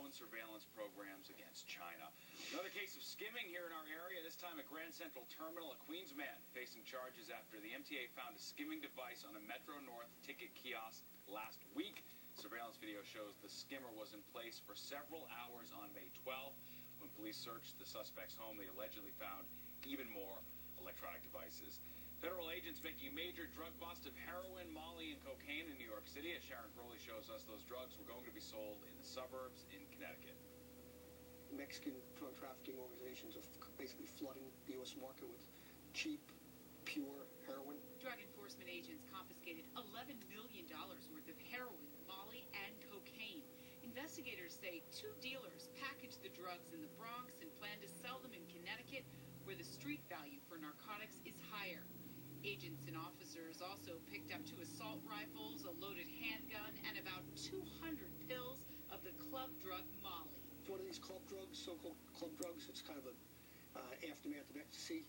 drone surveillance programs against China. Another case of skimming here in our area, this time at Grand Central Terminal. A Queens man facing charges after the MTA found a skimming device on a Metro North ticket kiosk last week. Surveillance video shows the skimmer was in place for several hours on May 12th. When police searched the suspect's home, they allegedly found even more electronic devices. Federal agents making a major drug bust of heroin, Molly, and cocaine in New York City. As Sharon Crowley shows us, those drugs were going to be sold in the suburbs in Connecticut. Mexican drug trafficking organizations are basically flooding the U.S. market with cheap, pure heroin. Drug enforcement agents confiscated $11 million worth of heroin, Molly, and cocaine. Investigators say two dealers packaged the drugs in the Bronx and plan to sell them in Connecticut, where the street value for narcotics is higher. Agents and officers also picked up 2 assault rifles, a loaded handgun, and about 200 pills of the club drug Molly. It's one of these club drugs, so-called club drugs. It's kind of an aftermath of ecstasy.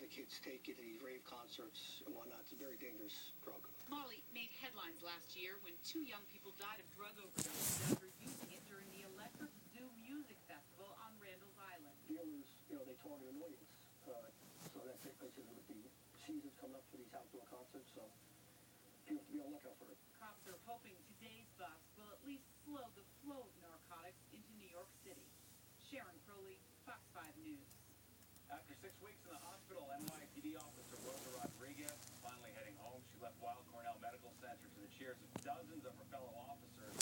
The kids take it at these rave concerts and whatnot. It's a very dangerous drug. Molly made headlines last year when 2 young people died of drug overdoses after using it during the Electric Zoo Music Festival on Randall's Island. Dealers, they target an audience. So that takes place with the seasons coming up for these outdoor concerts. So people have to be on the lookout for it. Cops are hoping today's bust will at least slow the flow of narcotics into New York City. Sharon Crowley, Fox 5 News. After 6 weeks in the hospital, NYPD officer Rosa Rodriguez is finally heading home. She left Weill Cornell Medical Center to the cheers of dozens of her fellow